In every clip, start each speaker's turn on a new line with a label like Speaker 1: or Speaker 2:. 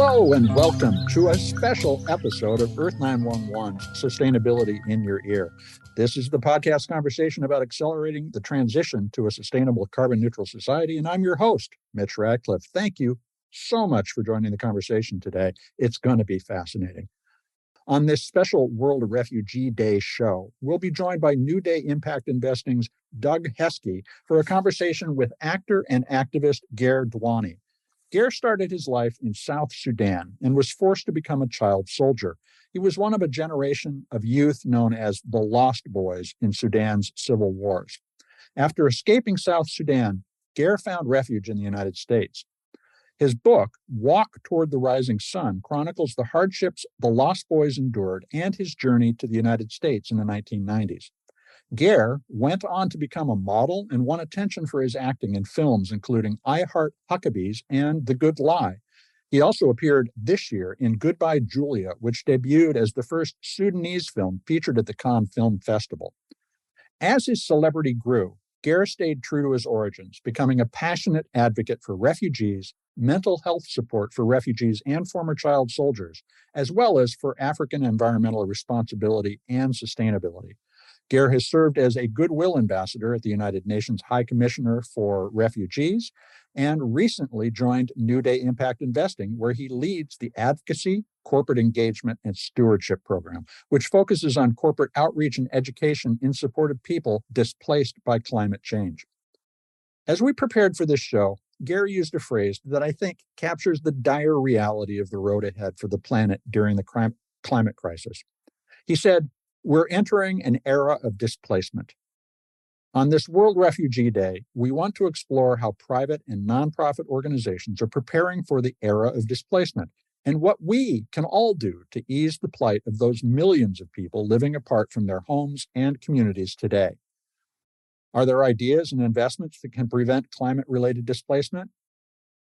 Speaker 1: Hello and welcome to a special episode of Earth911's Sustainability in Your Ear. This is the podcast conversation about accelerating the transition to a sustainable carbon neutral society, and I'm your host, Mitch Radcliffe. Thank you so much for joining the conversation today. It's going to be fascinating. On this special World Refugee Day show, we'll be joined by New Day Impact Investing's Doug Heske for a conversation with actor and activist Ger Duany. Ger started his life in South Sudan and was forced to become a child soldier. He was one of a generation of youth known as the Lost Boys in Sudan's civil wars. After escaping South Sudan, Ger found refuge in the United States. His book, Walk Toward the Rising Sun, chronicles the hardships the Lost Boys endured and his journey to the United States in the 1990s. Ger went on to become a model and won attention for his acting in films including I Heart Huckabees and The Good Lie. He also appeared this year in Goodbye Julia, which debuted as the first Sudanese film featured at the Cannes Film Festival. As his celebrity grew, Ger stayed true to his origins, becoming a passionate advocate for refugees, mental health support for refugees and former child soldiers, as well as for African environmental responsibility and sustainability. Ger has served as a goodwill ambassador at the United Nations High Commissioner for Refugees and recently joined New Day Impact Investing, where he leads the advocacy, corporate engagement, and stewardship program, which focuses on corporate outreach and education in support of people displaced by climate change. As we prepared for this show, Ger used a phrase that I think captures the dire reality of the road ahead for the planet during the climate crisis. He said, "We're entering an era of displacement." On this World Refugee Day, we want to explore how private and nonprofit organizations are preparing for the era of displacement and what we can all do to ease the plight of those millions of people living apart from their homes and communities today. Are there ideas and investments that can prevent climate-related displacement?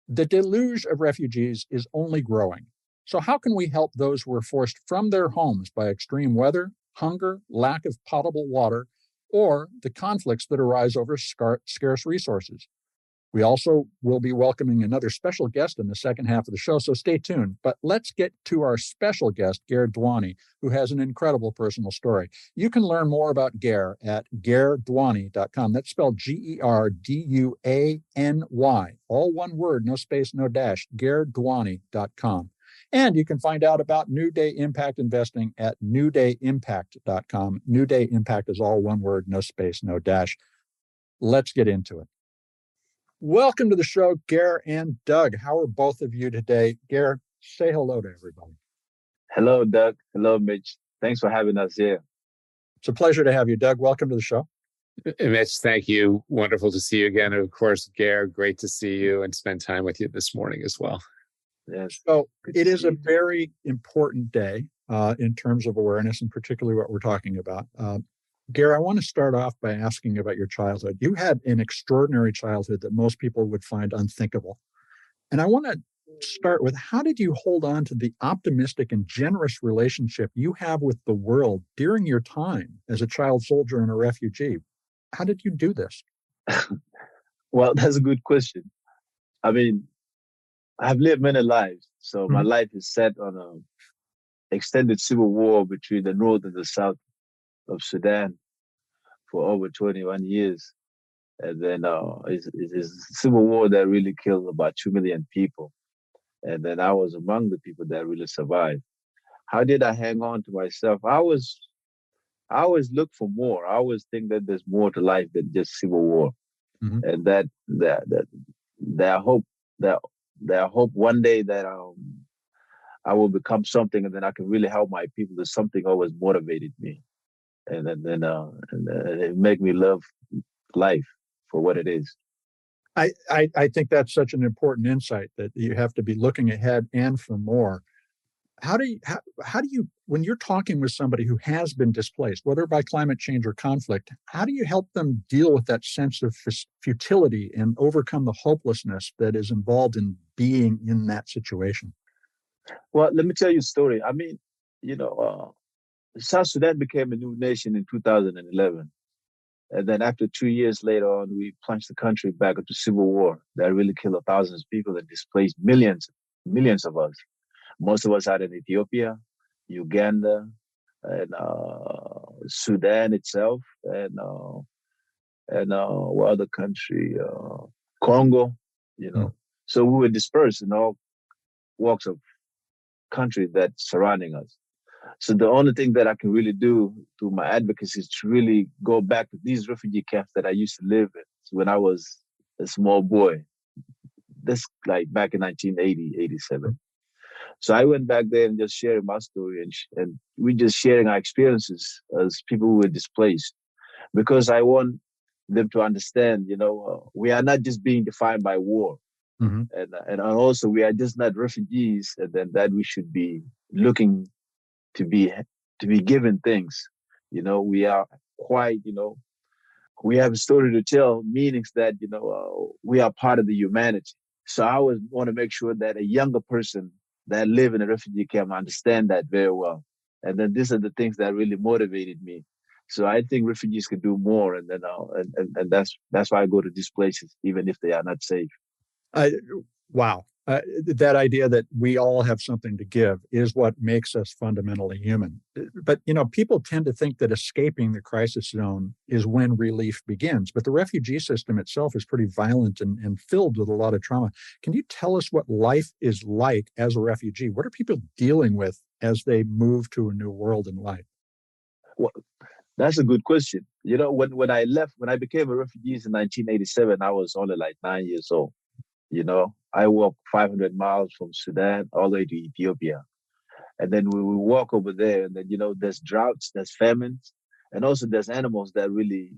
Speaker 1: The deluge of refugees is only growing. So how can we help those who are forced from their homes by extreme weather, hunger, lack of potable water, or the conflicts that arise over scarce resources? We also will be welcoming another special guest in the second half of the show, so stay tuned. But let's get to our special guest, Ger Duany, who has an incredible personal story. You can learn more about Ger at gerduany.com. That's spelled Gerduany, all one word, no space, no dash, gerduany.com. And you can find out about New Day Impact Investing at newday-impact.com. New Day Impact is all one word, no space, no dash. Let's get into it. Welcome to the show, Ger and Doug. How are both of you today? Ger, say hello to everybody.
Speaker 2: Hello, Doug. Hello, Mitch. Thanks for having us here.
Speaker 1: It's a pleasure to have you, Doug. Welcome to the show.
Speaker 3: Mitch, thank you. Wonderful to see you again. And of course, Ger, great to see you and spend time with you this morning as well.
Speaker 2: Yes.
Speaker 1: So it is a very important day in terms of awareness, and particularly what we're talking about. Ger, I want to start off by asking about your childhood. You had an extraordinary childhood that most people would find unthinkable. And I want to start with, how did you hold on to the optimistic and generous relationship you have with the world during your time as a child soldier and a refugee? How did you do this?
Speaker 2: Well, that's a good question. I mean, I've lived many lives. So my life is set on an extended civil war between the north and the south of Sudan for over 21 years. And then it's a civil war that really killed about 2 million people. And then I was among the people that really survived. How did I hang on to myself? I always look for more. I always think that there's more to life than just civil war. Mm-hmm. And that I hope one day that I will become something, and then I can really help my people. There's something always motivated me, and then it make me love life for what it is.
Speaker 1: I think that's such an important insight, that you have to be looking ahead and for more. How do you, when you're talking with somebody who has been displaced, whether by climate change or conflict, how do you help them deal with that sense of futility and overcome the hopelessness that is involved in being in that situation?
Speaker 2: Well, let me tell you a story. I mean, South Sudan became a new nation in 2011. And then after 2 years later on, we plunged the country back into civil war that really killed thousands of people and displaced millions of us. Most of us are in Ethiopia, Uganda, and Sudan itself, and what other country? Congo, you know. So we were dispersed in all walks of country that's surrounding us. So the only thing that I can really do through my advocacy is to really go back to these refugee camps that I used to live in when I was a small boy. This like back in 1980, 87. So I went back there and just sharing my story, and we just sharing our experiences as people who were displaced, because I want them to understand, we are not just being defined by war. Mm-hmm. And also we are just not refugees, and then that we should be looking to be given things. We are quite, we have a story to tell, meanings that, we are part of the humanity. So I always want to make sure that a younger person that live in a refugee camp understand that very well. And then these are the things that really motivated me. So I think refugees can do more, and then and that's why I go to these places, even if they are not safe.
Speaker 1: Wow. That idea that we all have something to give is what makes us fundamentally human. But, people tend to think that escaping the crisis zone is when relief begins. But the refugee system itself is pretty violent and filled with a lot of trauma. Can you tell us what life is like as a refugee? What are people dealing with as they move to a new world in life?
Speaker 2: Well, that's a good question. When I became a refugee in 1987, I was only like 9 years old. I walked 500 miles from Sudan all the way to Ethiopia. And then we walk over there, and then, there's droughts, there's famines, and also there's animals that really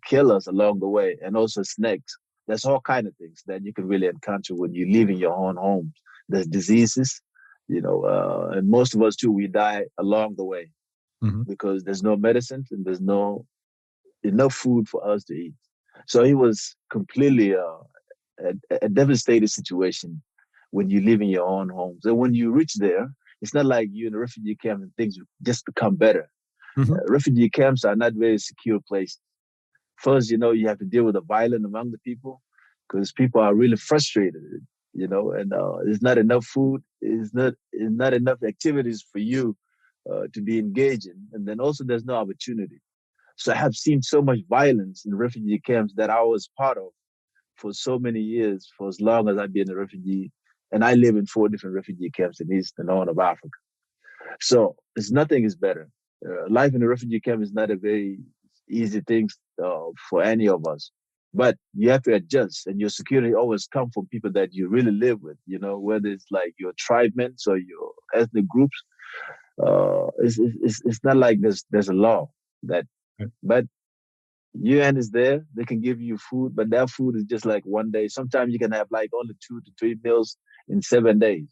Speaker 2: kill us along the way, and also snakes. There's all kinds of things that you can really encounter when you live in your own home. There's diseases, and most of us too, we die along the way, mm-hmm. because there's no medicine and there's no enough food for us to eat. So it was completely a devastating situation when you live in your own homes. And when you reach there, it's not like you're in a refugee camp and things just become better. Mm-hmm. Refugee camps are not very secure places. First, you have to deal with the violence among the people, because people are really frustrated, and there's not enough food. It's not enough activities for you to be engaged in. And then also there's no opportunity. So I have seen so much violence in refugee camps that I was part of for so many years, for as long as I've been a refugee. And I live in 4 different refugee camps in East and Horn of Africa. So nothing is better. Life in a refugee camp is not a very easy thing for any of us. But you have to adjust, and your security always comes from people that you really live with, whether it's like your tribesmen or your ethnic groups. It's not like there's a law that, but UN is there. They can give you food, but that food is just like one day. Sometimes you can have like only 2 to 3 meals in 7 days.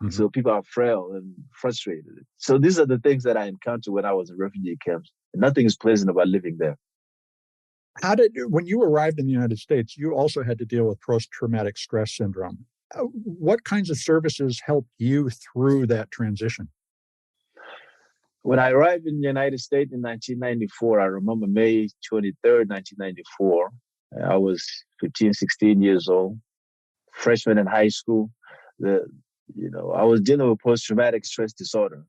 Speaker 2: Mm-hmm. So people are frail and frustrated. So these are the things that I encountered when I was in refugee camps. Nothing is pleasant about living there.
Speaker 1: When you arrived in the United States, you also had to deal with post-traumatic stress syndrome. What kinds of services helped you through that transition?
Speaker 2: When I arrived in the United States in 1994, I remember May 23rd, 1994. I was 15, 16 years old, freshman in high school. I was dealing with post-traumatic stress disorder.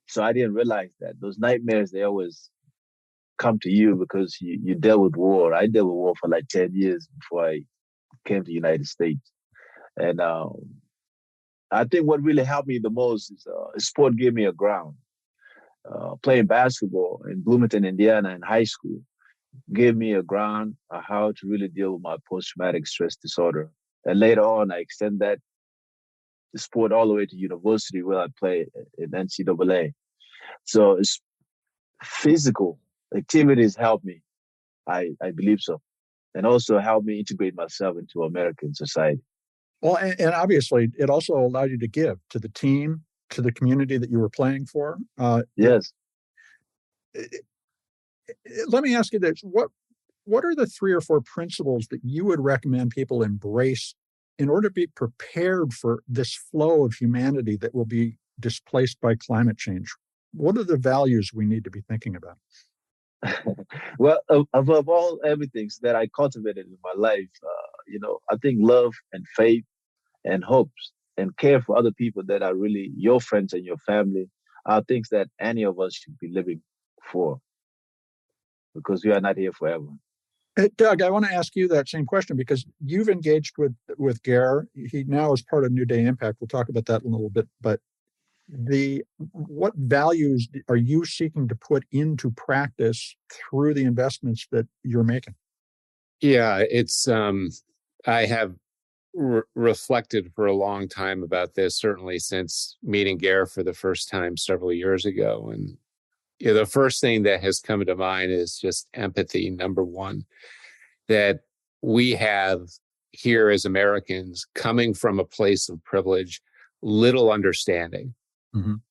Speaker 2: So I didn't realize that those nightmares, they always come to you because you dealt with war. I dealt with war for like 10 years before I came to the United States. And I think what really helped me the most is sport gave me a ground. Playing basketball in Bloomington, Indiana in high school gave me a ground on how to really deal with my post-traumatic stress disorder. And later on, I extend that sport all the way to university where I play in NCAA. So it's physical activities help me. I believe so. And also help me integrate myself into American society.
Speaker 1: Well, and obviously it also allowed you to give to the team, to the community that you were playing for.
Speaker 2: Yes.
Speaker 1: Let me ask you this. What are the 3 or 4 principles that you would recommend people embrace in order to be prepared for this flow of humanity that will be displaced by climate change? What are the values we need to be thinking about?
Speaker 2: Well, above all everything that I cultivated in my life, I think love and faith and hopes. and care for other people that are really your friends and your family are things that any of us should be living for, because we are not here forever.
Speaker 1: Doug, I want to ask you that same question because you've engaged with Ger. He now is part of New Day Impact. We'll talk about that in a little bit. But what values are you seeking to put into practice through the investments that you're making?
Speaker 3: Yeah, it's I have reflected for a long time about this, certainly since meeting Ger for the first time several years ago. And the first thing that has come to mind is just empathy, number one, that we have here as Americans coming from a place of privilege, little understanding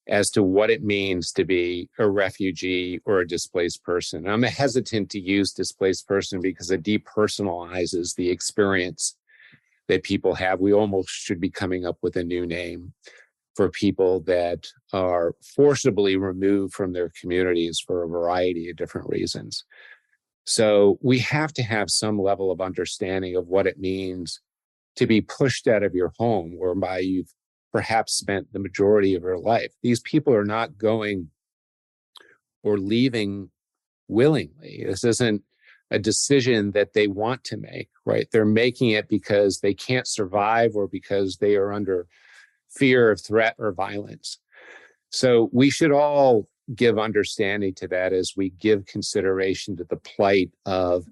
Speaker 3: as to what it means to be a refugee or a displaced person. I'm hesitant to use displaced person because it depersonalizes the experience that people have. We almost should be coming up with a new name for people that are forcibly removed from their communities for a variety of different reasons. So we have to have some level of understanding of what it means to be pushed out of your home, whereby you've perhaps spent the majority of your life. These people are not going or leaving willingly. This isn't a decision that they want to make, right? They're making it because they can't survive or because they are under fear of threat or violence. So we should all give understanding to that as we give consideration to the plight of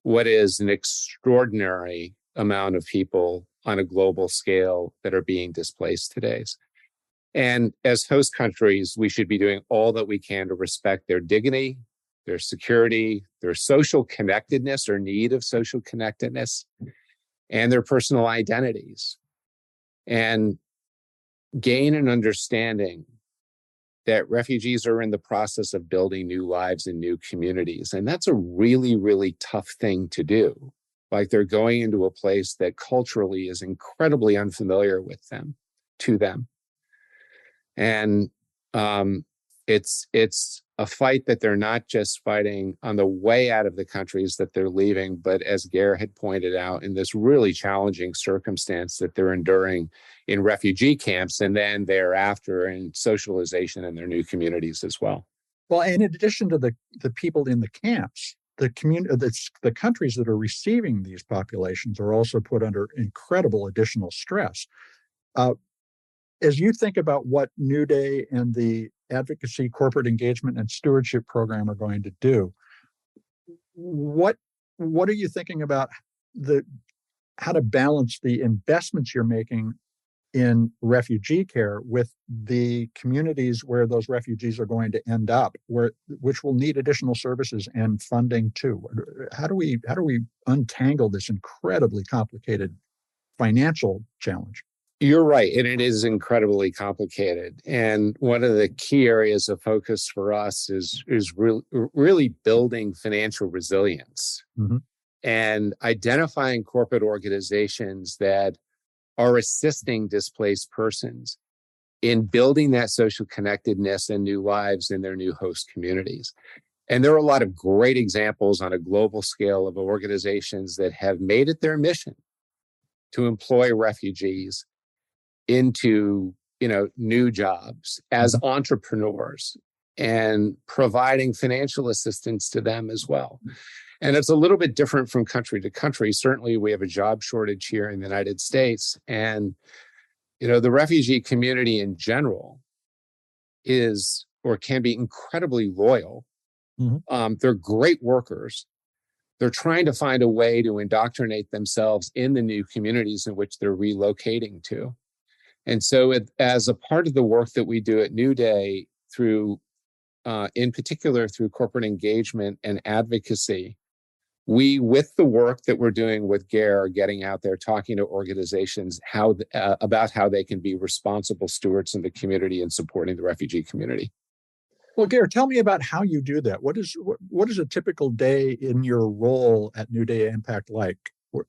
Speaker 3: what is an extraordinary amount of people on a global scale that are being displaced today. And as host countries, we should be doing all that we can to respect their dignity, their security, their social connectedness or need of social connectedness, and their personal identities. And gain an understanding that refugees are in the process of building new lives in new communities. And that's a really, really tough thing to do. Like they're going into a place that culturally is incredibly unfamiliar with them, to them. And it's a fight that they're not just fighting on the way out of the countries that they're leaving, but as Ger had pointed out, in this really challenging circumstance that they're enduring in refugee camps and then thereafter in socialization in their new communities as well.
Speaker 1: Well, and in addition to the people in the camps, the countries that are receiving these populations are also put under incredible additional stress. As you think about what New Day and the Advocacy, Corporate Engagement, and Stewardship Program are going to do, what are you thinking about how to balance the investments you're making in refugee care with the communities where those refugees are going to end up, which will need additional services and funding too? How do we untangle this incredibly complicated financial challenge?
Speaker 3: You're right, and it is incredibly complicated. And one of the key areas of focus for us is really building financial resilience and identifying corporate organizations that are assisting displaced persons in building that social connectedness and new lives in their new host communities. And there are a lot of great examples on a global scale of organizations that have made it their mission to employ refugees into, new jobs as entrepreneurs and providing financial assistance to them as well. And it's a little bit different from country to country. Certainly, we have a job shortage here in the United States. And, the refugee community in general is or can be incredibly loyal. They're great workers. They're trying to find a way to indoctrinate themselves in the new communities in which they're relocating to. And so as a part of the work that we do at New Day through, in particular, through corporate engagement and advocacy, we, with the work that we're doing with Ger, are getting out there talking to organizations about how they can be responsible stewards in the community and supporting the refugee community.
Speaker 1: Well, Ger, tell me about how you do that. What is a typical day in your role at New Day Impact like?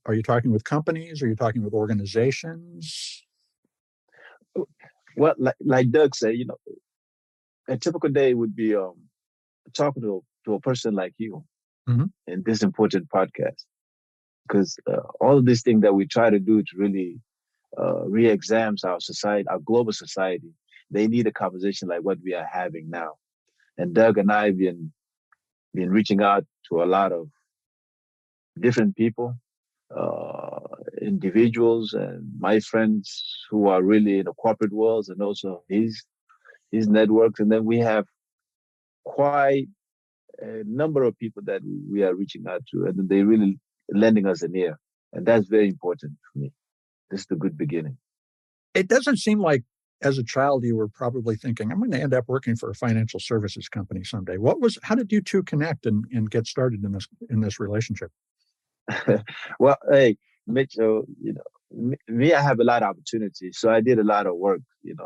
Speaker 1: Are you talking with companies? Are you talking with organizations?
Speaker 2: Well, like Doug said, a typical day would be talking to a person like you in this important podcast, because all of these things that we try to do to really re-examines our society, our global society, they need a conversation like what we are having now. And Doug and I have been reaching out to a lot of different people, individuals, and my friends who are really in the corporate world, and also his networks. And then we have quite a number of people that we are reaching out to, and they really lending us an ear. And that's very important for me. This is the good beginning.
Speaker 1: It doesn't seem like as a child you were probably thinking, I'm going to end up working for a financial services company someday. How did you two connect and get started in this relationship?
Speaker 2: Well, hey, Mitchell, me, I have a lot of opportunities. So I did a lot of work, in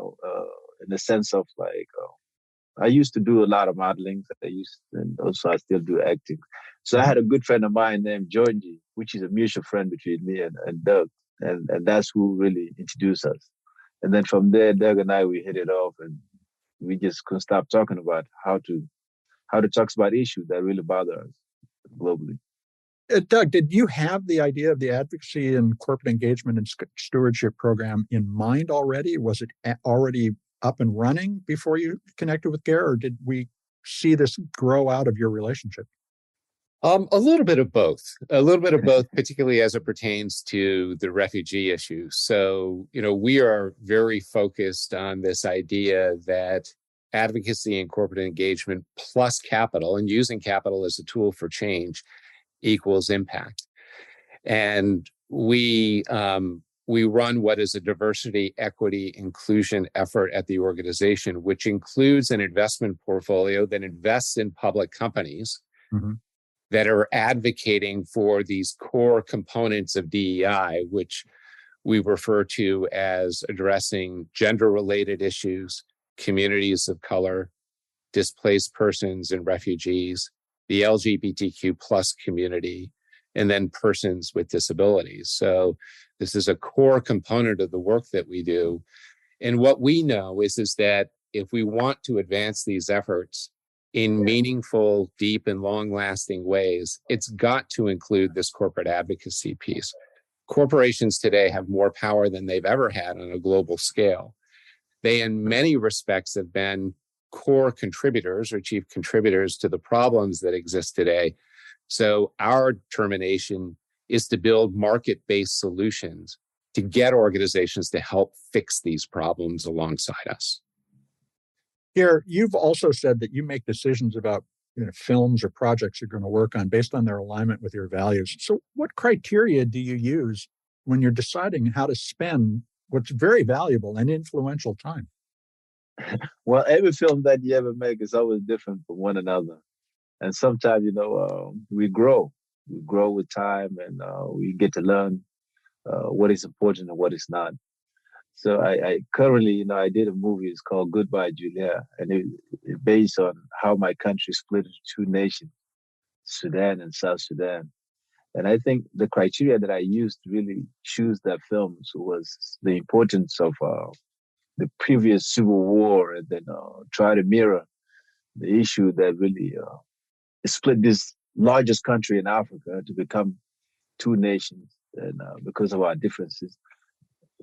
Speaker 2: the sense of like, I used to do a lot of modeling. And also I still do acting. So I had a good friend of mine named Georgie, which is a mutual friend between me and Doug. And that's who really introduced us. And then from there, Doug and I, we hit it off, and we just couldn't stop talking about how to talk about issues that really bother us globally.
Speaker 1: Doug, did you have the idea of the advocacy and corporate engagement and stewardship program in mind already? Was it already up and running before you connected with Ger, or did we see this grow out of your relationship?
Speaker 3: A little bit of both, particularly as it pertains to the refugee issue. So, we are very focused on this idea that advocacy and corporate engagement plus capital, and using capital as a tool for change, equals impact. And we run what is a diversity, equity, inclusion effort at the organization, which includes an investment portfolio that invests in public companies that are advocating for these core components of DEI, which we refer to as addressing gender-related issues, communities of color, displaced persons and refugees, the LGBTQ plus community, and then persons with disabilities. So this is a core component of the work that we do. And what we know is that if we want to advance these efforts in meaningful, deep, and long-lasting ways, it's got to include this corporate advocacy piece. Corporations today have more power than they've ever had on a global scale. They, in many respects, have been core contributors or chief contributors to the problems that exist today. So our determination is to build market-based solutions to get organizations to help fix these problems alongside us.
Speaker 1: Here, you've also said that you make decisions about films or projects you're going to work on based on their alignment with your values. So what criteria do you use when you're deciding how to spend what's very valuable and influential time?
Speaker 2: Well, every film that you ever make is always different from one another. And sometimes, we grow. We grow with time, and we get to learn what is important and what is not. So I currently, I did a movie. It's called Goodbye, Julia, and it's based on how my country split into two nations, Sudan and South Sudan. And I think the criteria that I used to really choose that film was the importance of the previous civil war, and then try to mirror the issue that really split this largest country in Africa to become two nations, and because of our differences.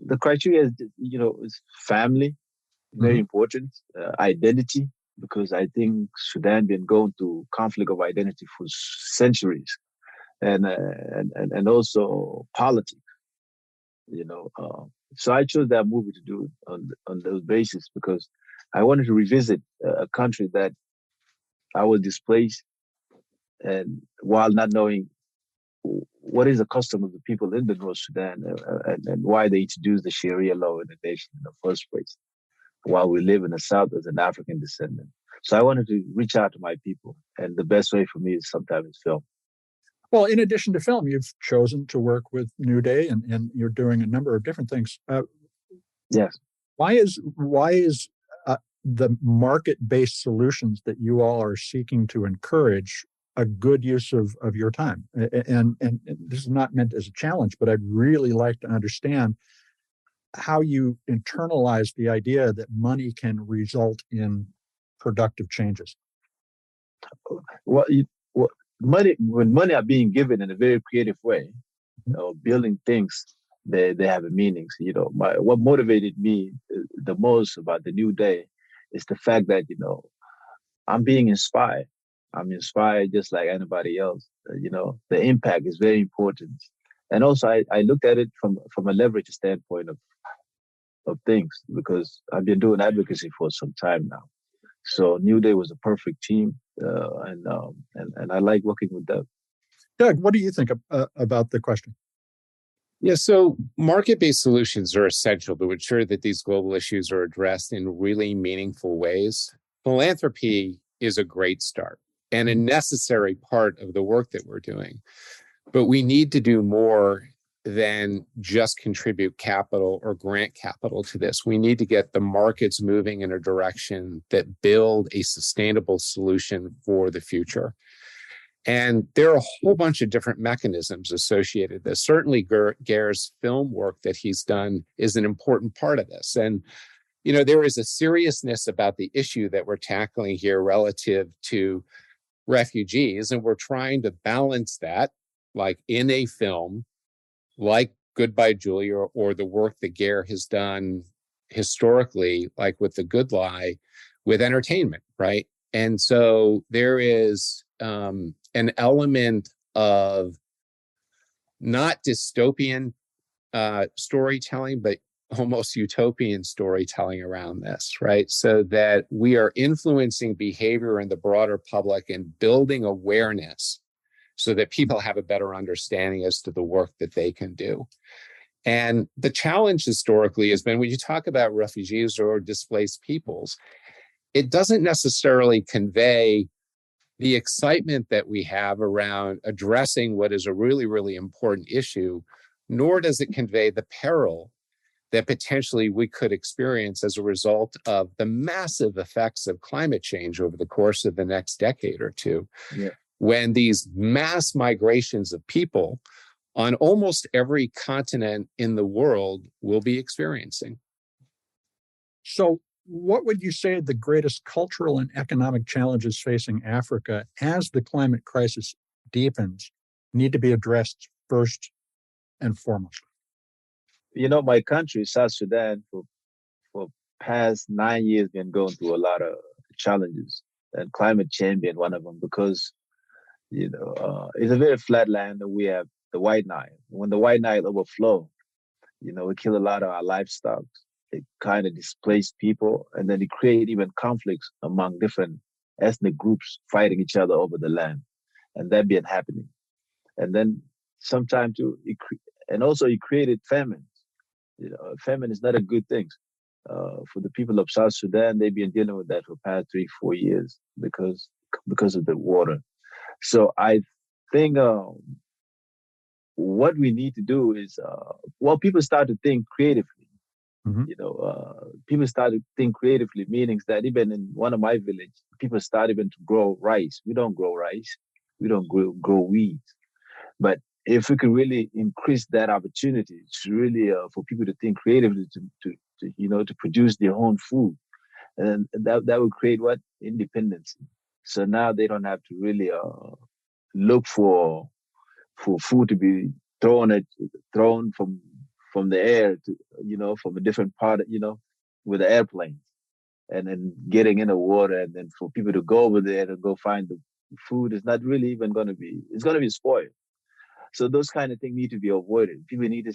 Speaker 2: The criteria is family, very important, identity, because I think Sudan been going through conflict of identity for centuries, and also politics, So I chose that movie to do on those basis because I wanted to revisit a country that I was displaced, and while not knowing what is the custom of the people in the North Sudan, and why they introduced the Sharia law in the nation in the first place, while we live in the South as an African descendant. So I wanted to reach out to my people, and the best way for me is sometimes film.
Speaker 1: Well, in addition to film, you've chosen to work with New Day, and you're doing a number of different things.
Speaker 2: Yes.
Speaker 1: Why is the market-based solutions that you all are seeking to encourage a good use of your time? And this is not meant as a challenge, but I'd really like to understand how you internalize the idea that money can result in productive changes.
Speaker 2: Well, when money are being given in a very creative way, building things they have a meaning. So, what motivated me the most about the new day is the fact that, I'm being inspired. I'm inspired just like anybody else. The impact is very important. And also, I looked at it from a leverage standpoint of things, because I've been doing advocacy for some time now. So New Day was a perfect team, and I like working with them.
Speaker 1: Doug, what do you think about the question?
Speaker 3: Yeah, so market-based solutions are essential to ensure that these global issues are addressed in really meaningful ways. Philanthropy is a great start and a necessary part of the work that we're doing. But we need to do more than just contribute capital or grant capital to this. We need to get the markets moving in a direction that build a sustainable solution for the future. And there are a whole bunch of different mechanisms associated with this. Certainly, Ger's film work that he's done is an important part of this. And, there is a seriousness about the issue that we're tackling here relative to refugees. And we're trying to balance that, like in a film, like Goodbye Julia, or the work that Ger has done historically, like with The Good Lie, with entertainment, right? And so there is an element of not dystopian storytelling, but almost utopian storytelling around this, right? So that we are influencing behavior in the broader public and building awareness so that people have a better understanding as to the work that they can do. And the challenge historically has been when you talk about refugees or displaced peoples, it doesn't necessarily convey the excitement that we have around addressing what is a really, really important issue, nor does it convey the peril that potentially we could experience as a result of the massive effects of climate change over the course of the next decade or two.
Speaker 2: Yeah.
Speaker 3: When these mass migrations of people on almost every continent in the world will be experiencing.
Speaker 1: So what would you say are the greatest cultural and economic challenges facing Africa as the climate crisis deepens need to be addressed first and foremost?
Speaker 2: My country, South Sudan, for past 9 years been going through a lot of challenges, and climate change being one of them, because it's a very flat land, and we have the White Nile. When the White Nile overflow, it kill a lot of our livestock. It kind of displace people, and then it create even conflicts among different ethnic groups fighting each other over the land, and that been happening. And then sometimes too, it created famine. Famine is not a good thing. For the people of South Sudan, they've been dealing with that for the past 3-4 years because of the water. So I think what we need to do is, people start to think creatively.
Speaker 1: Mm-hmm.
Speaker 2: People start to think creatively, meaning that even in one of my village, people start even to grow rice. We don't grow rice. We don't grow weeds. But if we can really increase that opportunity to really for people to think creatively, to produce their own food, and that would create what? Independence. So now they don't have to really look for food to be thrown from the air to, from a different part, with the airplanes, and then getting in the water, and then for people to go over there to go find the food is not really even it's going to be spoiled. So those kind of things need to be avoided. People need to,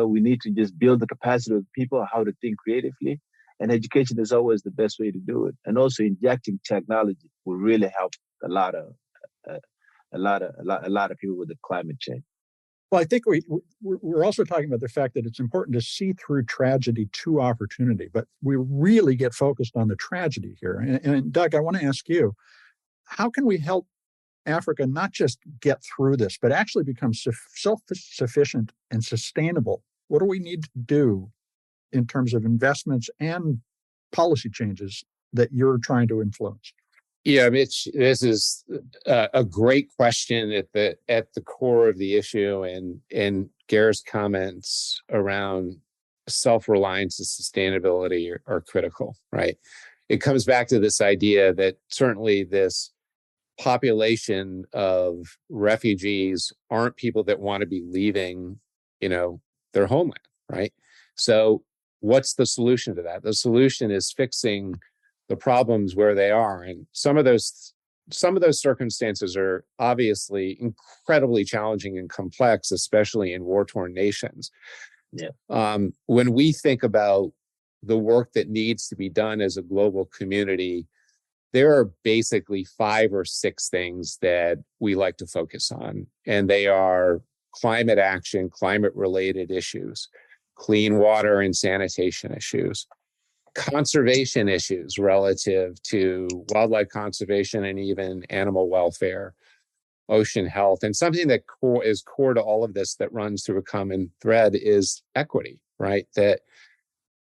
Speaker 2: we need to just build the capacity of people how to think creatively, and education is always the best way to do it. And also injecting technology will really help a lot of people with the climate change.
Speaker 1: Well, I think we're also talking about the fact that it's important to see through tragedy to opportunity, but we really get focused on the tragedy here. And Doug, I want to ask you, how can we help Africa not just get through this, but actually become self-sufficient and sustainable? What do we need to do in terms of investments and policy changes that you're trying to influence?
Speaker 3: Yeah, Mitch, this is a great question at the core of the issue, and Ger's comments around self-reliance and sustainability are critical, right? It comes back to this idea that certainly this population of refugees aren't people that want to be leaving, their homeland, right? So what's the solution to that? The solution is fixing the problems where they are. And some of those circumstances are obviously incredibly challenging and complex, especially in war-torn nations.
Speaker 2: Yeah.
Speaker 3: When we think about the work that needs to be done as a global community, there are basically 5 or 6 things that we like to focus on, and they are climate action, climate-related issues, clean water and sanitation issues, conservation issues relative to wildlife conservation and even animal welfare, ocean health. And something that is core to all of this that runs through a common thread is equity, right? That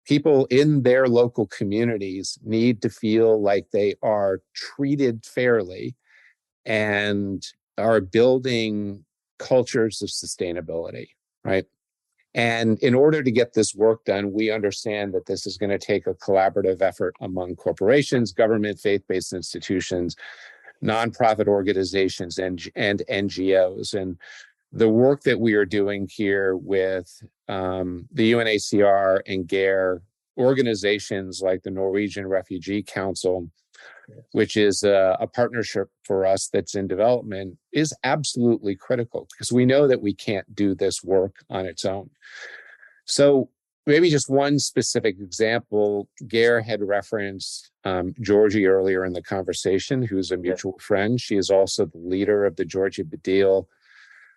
Speaker 3: people in their local communities need to feel like they are treated fairly and are building cultures of sustainability, right? And in order to get this work done, we understand that this is going to take a collaborative effort among corporations, government, faith-based institutions, nonprofit organizations, and NGOs. And the work that we are doing here with the UNHCR and Ger, organizations like the Norwegian Refugee Council, which is a partnership for us that's in development, is absolutely critical because we know that we can't do this work on its own. So maybe just one specific example, Ger had referenced Georgie earlier in the conversation, who's a mutual friend. She is also the leader of the Georgie Badil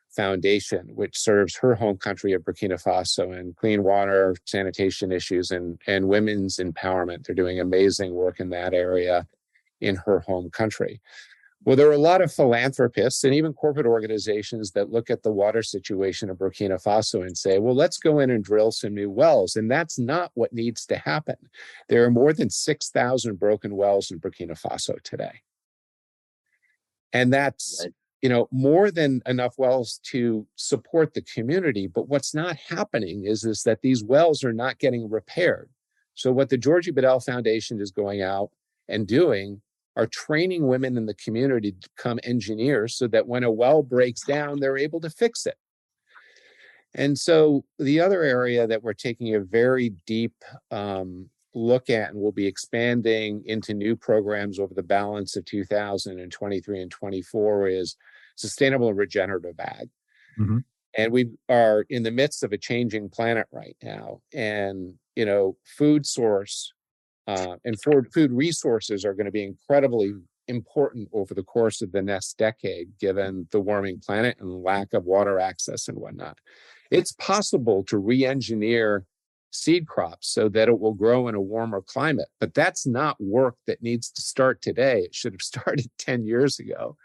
Speaker 3: Foundation, which serves her home country of Burkina Faso in clean water, sanitation issues, and women's empowerment. They're doing amazing work in that area in her home country. Well, there are a lot of philanthropists and even corporate organizations that look at the water situation of Burkina Faso and say, well, let's go in and drill some new wells. And that's not what needs to happen. There are more than 6,000 broken wells in Burkina Faso today. And that's, more than enough wells to support the community. But what's not happening is that these wells are not getting repaired. So what the Georgie Badil Foundation is going out and doing are training women in the community to become engineers so that when a well breaks down, they're able to fix it. And so the other area that we're taking a very deep look at and will be expanding into new programs over the balance of 2023 and 24 is sustainable and regenerative ag.
Speaker 1: Mm-hmm.
Speaker 3: And we are in the midst of a changing planet right now. And, food source and food resources are going to be incredibly important over the course of the next decade, given the warming planet and lack of water access and whatnot. It's possible to re-engineer seed crops so that it will grow in a warmer climate, but that's not work that needs to start today. It should have started 10 years ago.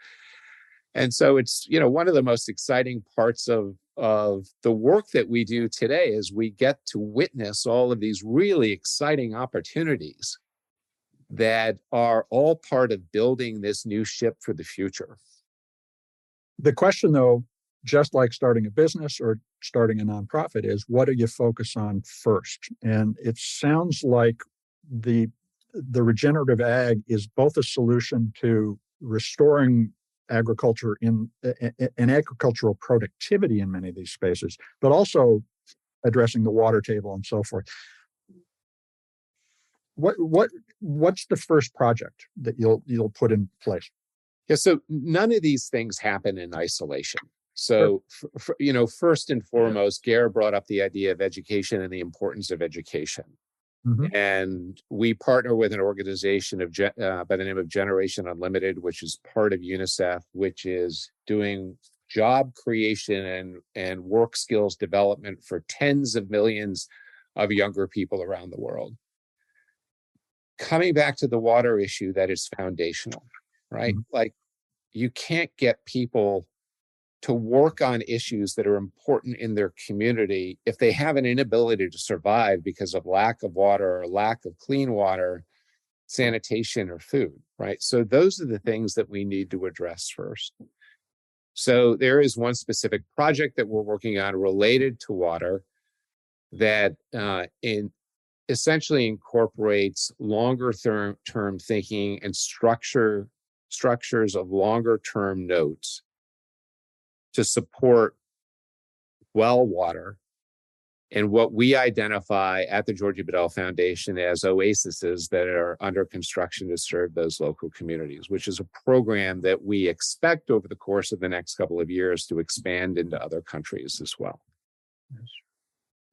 Speaker 3: And so it's, one of the most exciting parts of the work that we do today is we get to witness all of these really exciting opportunities that are all part of building this new ship for the future.
Speaker 1: The question, though, just like starting a business or starting a nonprofit, is what do you focus on first? And it sounds like the regenerative ag is both a solution to restoring agriculture and agricultural productivity in many of these spaces, but also addressing the water table and so forth. What's the first project that you'll put in place?
Speaker 3: Yeah, so none of these things happen in isolation. So, first and foremost, Ger brought up the idea of education and the importance of education. Mm-hmm. And we partner with an organization by the name of Generation Unlimited, which is part of UNICEF, which is doing job creation and work skills development for tens of millions of younger people around the world. Coming back to the water issue, that is foundational, right? Mm-hmm. Like, you can't get people to work on issues that are important in their community if they have an inability to survive because of lack of water or lack of clean water, sanitation, or food, right? So those are the things that we need to address first. So there is one specific project that we're working on related to water that essentially incorporates longer term thinking and structures of longer term nodes to support well water and what we identify at the Georgia Bedell Foundation as oases that are under construction to serve those local communities, which is a program that we expect over the course of the next couple of years to expand into other countries as well.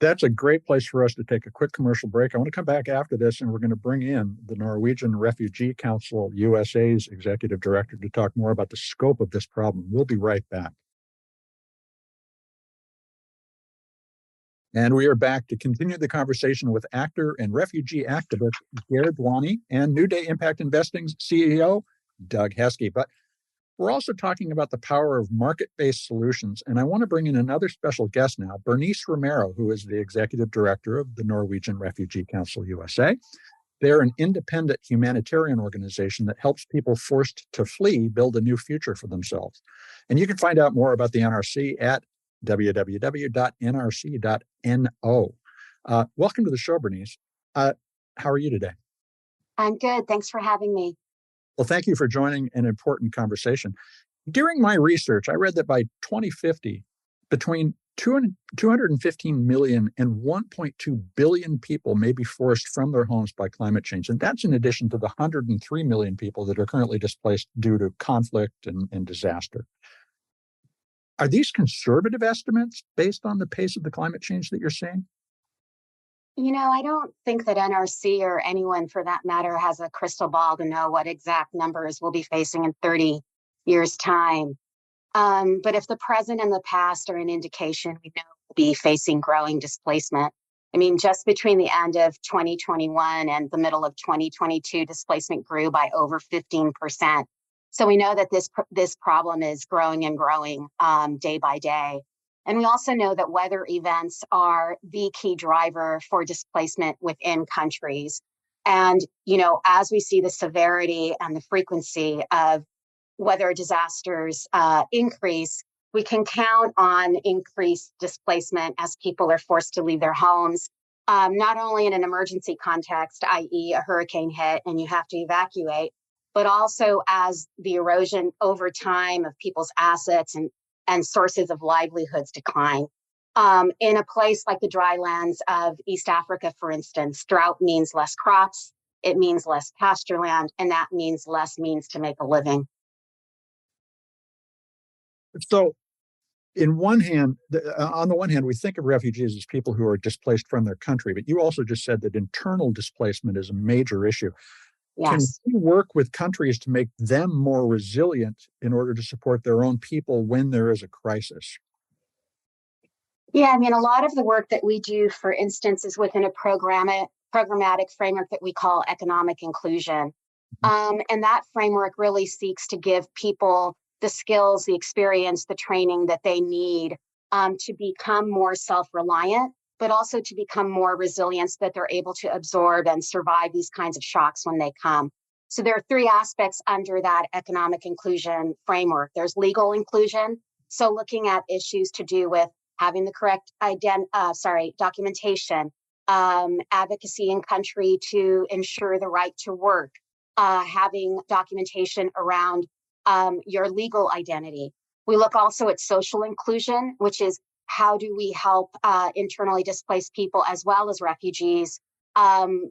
Speaker 1: That's a great place for us to take a quick commercial break. I want to come back after this, and we're going to bring in the Norwegian Refugee Council USA's executive director to talk more about the scope of this problem. We'll be right back. And we are back to continue the conversation with actor and refugee activist Ger Duany and New Day Impact Investing's CEO, Doug Heske. But we're also talking about the power of market-based solutions. And I want to bring in another special guest now, Bernice Romero, who is the executive director of the Norwegian Refugee Council USA. They're an independent humanitarian organization that helps people forced to flee build a new future for themselves. And you can find out more about the NRC at www.nrc.no. Welcome to the show, Bernice. How are you today?
Speaker 4: I'm good. Thanks for having me.
Speaker 1: Well, thank you for joining an important conversation. During my research, I read that by 2050, between 215 million and 1.2 billion people may be forced from their homes by climate change. And that's in addition to the 103 million people that are currently displaced due to conflict and disaster. Are these conservative estimates based on the pace of the climate change that you're seeing?
Speaker 4: You know, I don't think that NRC or anyone for that matter has a crystal ball to know what exact numbers we'll be facing in 30 years' time. But if the present and the past are an indication, we know we'll be facing growing displacement. I mean, just between the end of 2021 and the middle of 2022, displacement grew by over 15%. So we know that this problem is growing and growing day by day. And we also know that weather events are the key driver for displacement within countries. And, you know, as we see the severity and the frequency of weather disasters increase, we can count on increased displacement as people are forced to leave their homes, not only in an emergency context, i.e. a hurricane hit and you have to evacuate, but also as the erosion over time of people's assets and sources of livelihoods decline. In a place like the dry lands of East Africa, for instance, drought means less crops, it means less pasture land, and that means less means to make a living.
Speaker 1: So, on the one hand, we think of refugees as people who are displaced from their country, but you also just said that internal displacement is a major issue.
Speaker 4: Yes.
Speaker 1: Can we work with countries to make them more resilient in order to support their own people when there is a crisis?
Speaker 4: Yeah, I mean, a lot of the work that we do, for instance, is within a programmatic framework that we call economic inclusion. And that framework really seeks to give people the skills, the experience, the training that they need to become more self-reliant, but also to become more resilient so that they're able to absorb and survive these kinds of shocks when they come. So there are three aspects under that economic inclusion framework. There's legal inclusion, so looking at issues to do with having the correct documentation, advocacy in country to ensure the right to work, having documentation around your legal identity. We look also at social inclusion, which is how do we help internally displaced people as well as refugees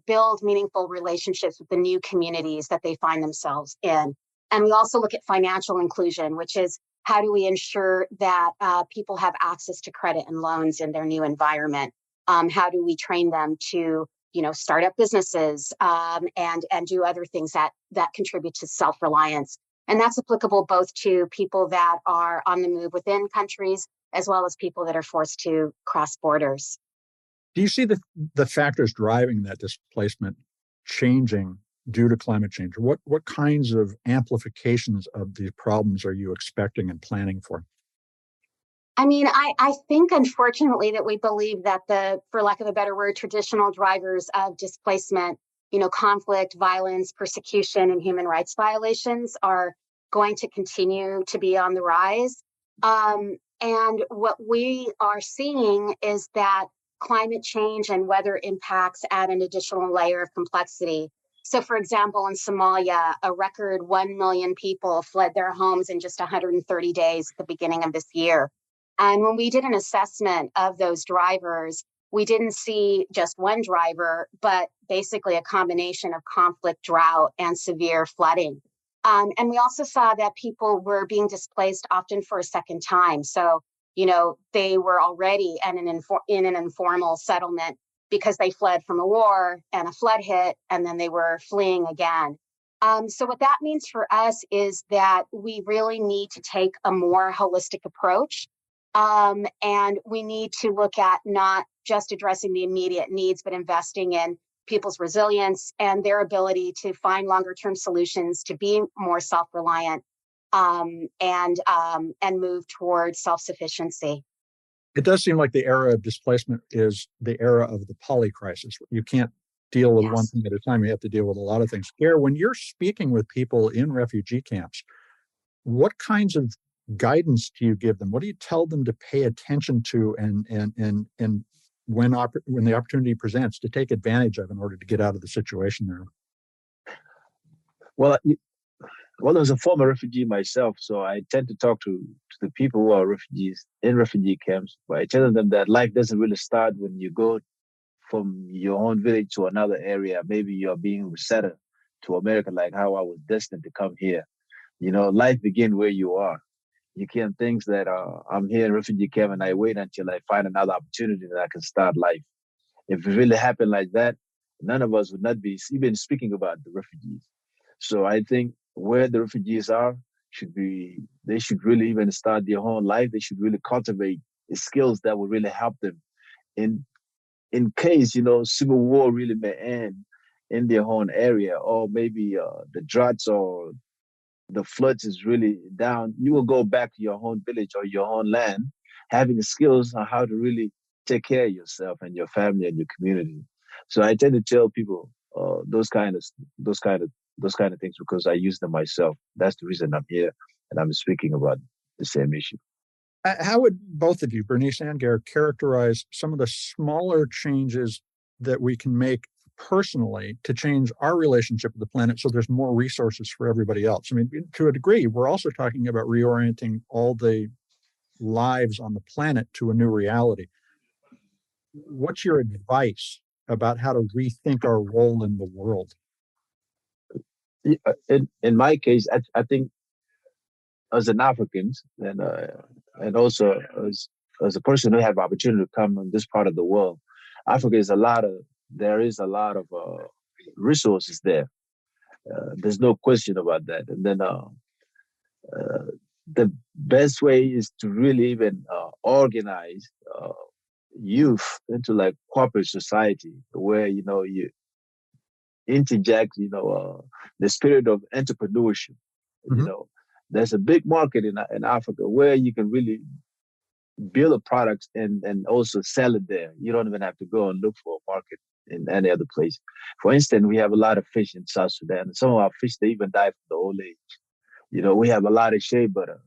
Speaker 4: build meaningful relationships with the new communities that they find themselves in. And we also look at financial inclusion, which is how do we ensure that people have access to credit and loans in their new environment? How do we train them to, start up businesses and do other things that contribute to self-reliance? And that's applicable both to people that are on the move within countries as well as people that are forced to cross borders.
Speaker 1: Do you see the factors driving that displacement changing due to climate change? What kinds of amplifications of these problems are you expecting and planning for?
Speaker 4: I mean, I think, unfortunately, that we believe that for lack of a better word, traditional drivers of displacement, conflict, violence, persecution, and human rights violations are going to continue to be on the rise. And what we are seeing is that climate change and weather impacts add an additional layer of complexity. So, for example, in Somalia, a record 1 million people fled their homes in just 130 days at the beginning of this year. And when we did an assessment of those drivers, we didn't see just one driver, but basically a combination of conflict, drought, and severe flooding. And we also saw that people were being displaced often for a second time. So, they were already in an informal settlement because they fled from a war and a flood hit, and then they were fleeing again. So what that means for us is that we really need to take a more holistic approach. And we need to look at not just addressing the immediate needs, but investing in people's resilience and their ability to find longer term solutions, to be more self-reliant, and move towards self-sufficiency.
Speaker 1: It does seem like the era of displacement is the era of the polycrisis. You can't deal with one thing at a time. You have to deal with a lot of things. Ger, when you're speaking with people in refugee camps, what kinds of guidance do you give them? What do you tell them to pay attention to and when the opportunity presents to take advantage of in order to get out of the situation they're in?
Speaker 2: Well, as a former refugee myself, so I tend to talk to the people who are refugees in refugee camps by telling them that life doesn't really start when you go from your own village to another area. Maybe you're being resettled to America, like how I was destined to come here. Life begins where you are. You can't think that I'm here in refugee camp and I wait until I find another opportunity that I can start life. If it really happened like that, none of us would not be even speaking about the refugees. So I think where the refugees are they should really even start their own life. They should really cultivate the skills that will really help them in case, civil war really may end in their own area, or maybe the droughts or the floods is really down. You will go back to your own village or your own land, having the skills on how to really take care of yourself and your family and your community. So I tend to tell people those kind of things because I use them myself. That's the reason I'm here and I'm speaking about the same issue.
Speaker 1: How would both of you, Bernice and Ger, characterize some of the smaller changes that we can make personally to change our relationship with the planet so there's more resources for everybody else? I mean, to a degree, we're also talking about reorienting all the lives on the planet to a new reality. What's your advice about how to rethink our role in the world?
Speaker 2: In my case, I think as an African and also as a person who have opportunity to come in this part of the world, Africa is there is a lot of resources there. There's no question about that. And then the best way is to really even organize youth into like corporate society where, you interject, the spirit of entrepreneurship.
Speaker 1: Mm-hmm.
Speaker 2: There's a big market in Africa where you can really build a product and also sell it there. You don't even have to go and look for a market in any other place. For instance, we have a lot of fish in South Sudan. Some of our fish, they even die from the old age. We have a lot of shea butter,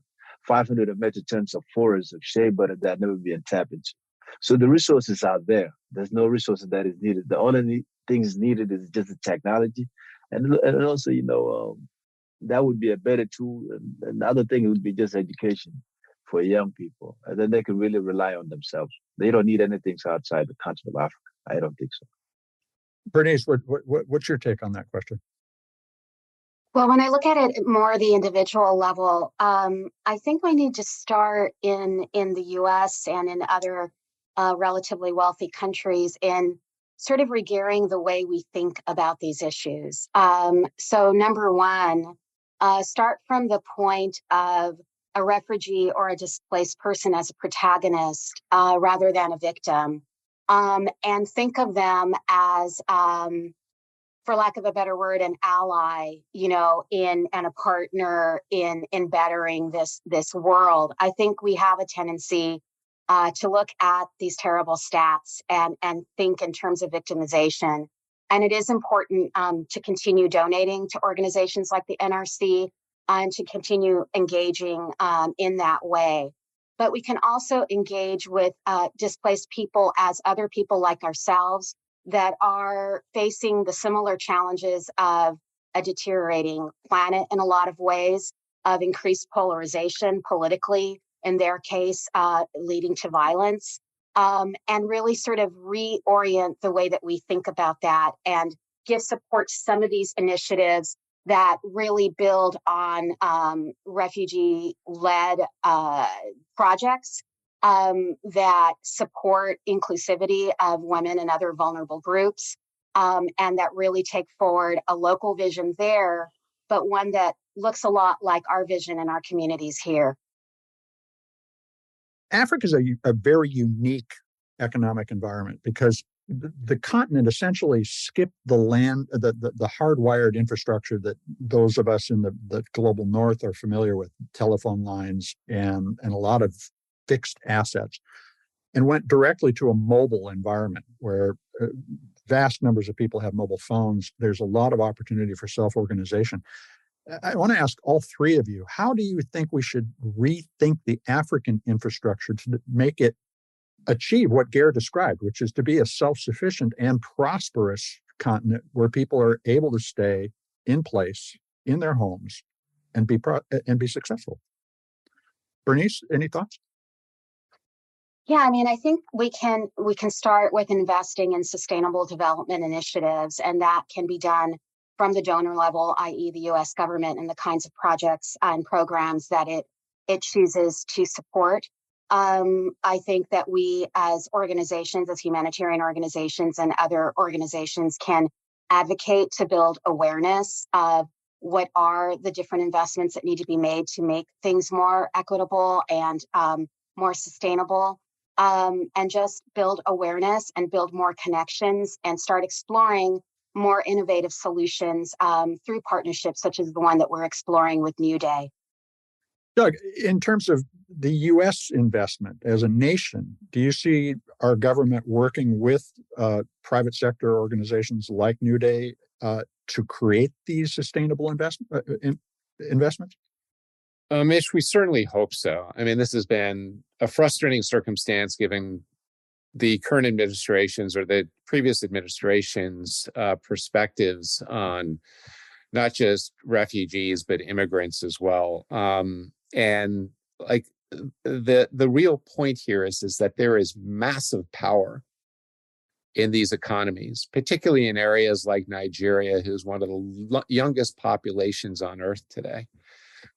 Speaker 2: 500 metric tons of forests of shea butter that never been tapped into. So the resources are there. There's no resources that is needed. The only things needed is just the technology. And also, that would be a better tool. And the other thing would be just education for young people. And then they can really rely on themselves. They don't need anything outside the continent of Africa. I don't think so.
Speaker 1: Bernice, what's your take on that question?
Speaker 4: Well, when I look at it more the individual level, I think we need to start in the U.S. and in other relatively wealthy countries in sort of regearing the way we think about these issues. So number one, start from the point of a refugee or a displaced person as a protagonist rather than a victim, and think of them as, for lack of a better word, an ally, and a partner in bettering this world. I think we have a tendency to look at these terrible stats and think in terms of victimization. And it is important to continue donating to organizations like the NRC and to continue engaging in that way. But we can also engage with displaced people as other people like ourselves that are facing the similar challenges of a deteriorating planet in a lot of ways, of increased polarization politically, in their case, leading to violence. and really sort of reorient the way that we think about that and give support to some of these initiatives that really build on refugee-led projects that support inclusivity of women and other vulnerable groups, and that really take forward a local vision there, but one that looks a lot like our vision in our communities here.
Speaker 1: Africa is a very unique economic environment because the continent essentially skipped the hardwired infrastructure that those of us in the global north are familiar with, telephone lines and a lot of fixed assets, and went directly to a mobile environment where vast numbers of people have mobile phones. There's a lot of opportunity for self-organization. I want to ask all three of you, how do you think we should rethink the African infrastructure to make it achieve what Ger described, which is to be a self-sufficient and prosperous continent where people are able to stay in place in their homes and be successful? Bernice, any thoughts?
Speaker 4: Yeah, I mean, I think we can start with investing in sustainable development initiatives, and that can be done from the donor level, i.e. the U.S. government, and the kinds of projects and programs that it chooses to support. I think that we as organizations, as humanitarian organizations and other organizations, can advocate to build awareness of what are the different investments that need to be made to make things more equitable and more sustainable, and just build awareness and build more connections and start exploring more innovative solutions through partnerships such as the one that we're exploring with New Day.
Speaker 1: Doug, in terms of the U.S. investment as a nation, do you see our government working with private sector organizations like New Day to create these sustainable investments?
Speaker 3: Mitch, we certainly hope so. I mean, this has been a frustrating circumstance given the current administrations or the previous administrations' perspectives on not just refugees, but immigrants as well. And like the real point here is that there is massive power in these economies, particularly in areas like Nigeria, who's one of the youngest populations on Earth today.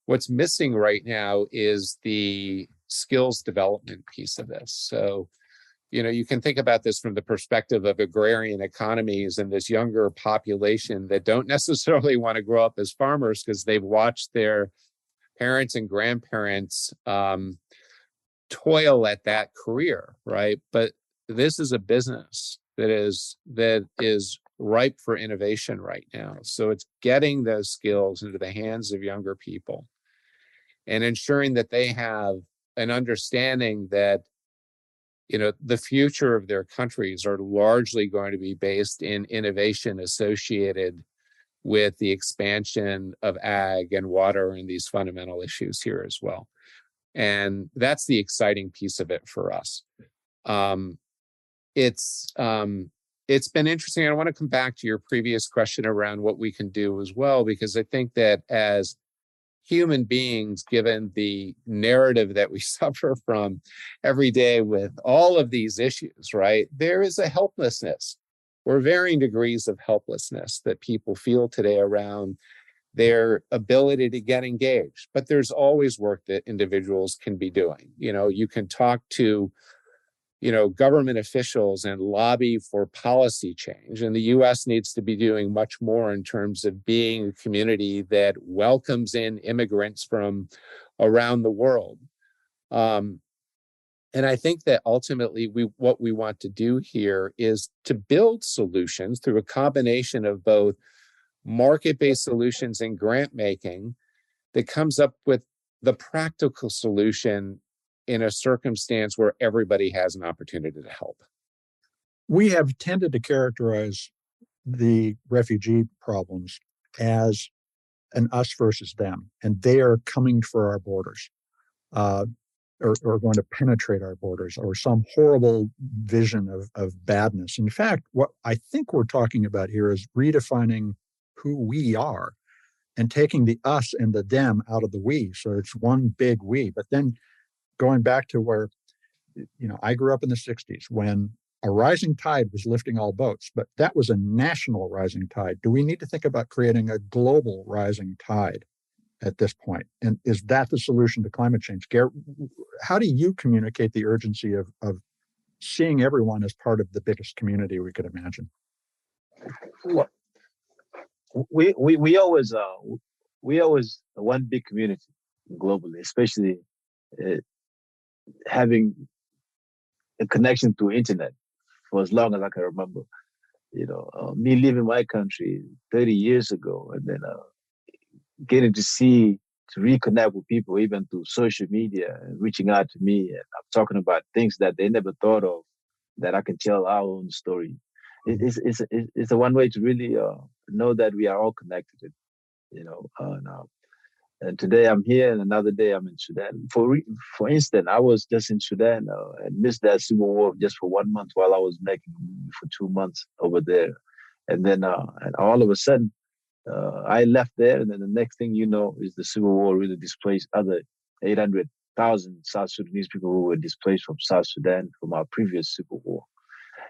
Speaker 3: What's missing right now is the skills development piece of this. So, you know, you can think about this from the perspective of agrarian economies and this younger population that don't necessarily want to grow up as farmers because they've watched their parents and grandparents toil at that career, right? But this is a business that is ripe for innovation right now. So it's getting those skills into the hands of younger people and ensuring that they have an understanding that, you know, the future of their countries are largely going to be based in innovation associated with the expansion of ag and water and these fundamental issues here as well. And that's the exciting piece of it for us. It's been interesting. I want to come back to your previous question around what we can do as well, because I think that as human beings, given the narrative that we suffer from every day with all of these issues, right, there is a helplessness or varying degrees of helplessness that people feel today around their ability to get engaged. But there's always work that individuals can be doing. You know, you can talk to, you know, government officials and lobby for policy change. And the U.S. needs to be doing much more in terms of being a community that welcomes in immigrants from around the world. And I think that ultimately what we want to do here is to build solutions through a combination of both market-based solutions and grant making that comes up with the practical solution in a circumstance where everybody has an opportunity to help.
Speaker 1: We have tended to characterize the refugee problems as an us versus them, and they are coming for our borders, or going to penetrate our borders, or some horrible vision of badness. In fact, what I think we're talking about here is redefining who we are and taking the us and the them out of the we. So it's one big we, but then going back to where I grew up in the 60s when a rising tide was lifting all boats, but that was a national rising tide. Do we need to think about creating a global rising tide at this point? And is that the solution to climate change? Ger, how do you communicate the urgency of seeing everyone as part of the biggest community we could imagine?
Speaker 2: Well, we always one big community globally, especially having a connection to internet for as long as I can remember. Me leaving my country 30 years ago, and then getting to reconnect with people even through social media and reaching out to me, and I'm talking about things that they never thought of, that I can tell our own story. It's a one way to really know that we are all connected. And today I'm here, and another day I'm in Sudan. For instance, I was just in Sudan and missed that civil war just for 1 month while I was making for 2 months over there, and then and all of a sudden I left there, and then the next thing you know is the civil war really displaced other 800,000 South Sudanese people who were displaced from South Sudan from our previous civil war,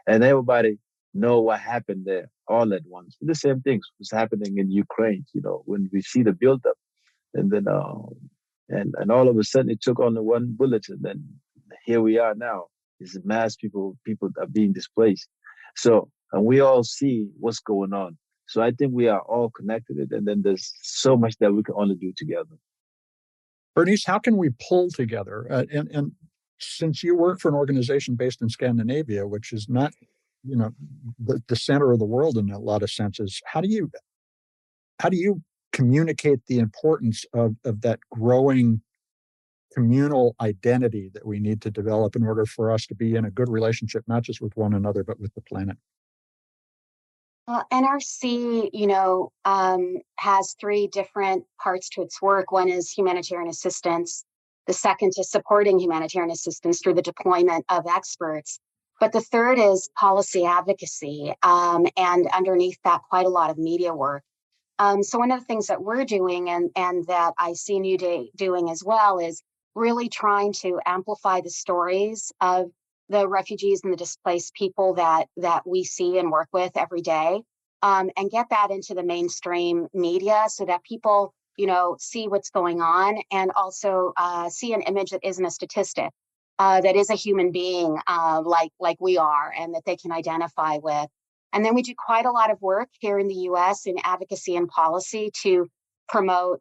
Speaker 2: and everybody know what happened there all at once. The same things was happening in Ukraine. When we see the buildup. And then, and all of a sudden, it took only one bullet, and then here we are now. It's mass people are being displaced. So, and we all see what's going on. So I think we are all connected, and then there's so much that we can only do together.
Speaker 1: Bernice, how can we pull together? And since you work for an organization based in Scandinavia, which is not, the center of the world in a lot of senses, how do you communicate the importance of that growing communal identity that we need to develop in order for us to be in a good relationship, not just with one another, but with the planet?
Speaker 4: NRC, has three different parts to its work. One is humanitarian assistance. The second is supporting humanitarian assistance through the deployment of experts. But the third is policy advocacy, and underneath that, quite a lot of media work. So one of the things that we're doing and that I see New Day doing as well is really trying to amplify the stories of the refugees and the displaced people that we see and work with every day, and get that into the mainstream media so that people, see what's going on, and also see an image that isn't a statistic, that is a human being like we are, and that they can identify with. And then we do quite a lot of work here in the U.S. in advocacy and policy to promote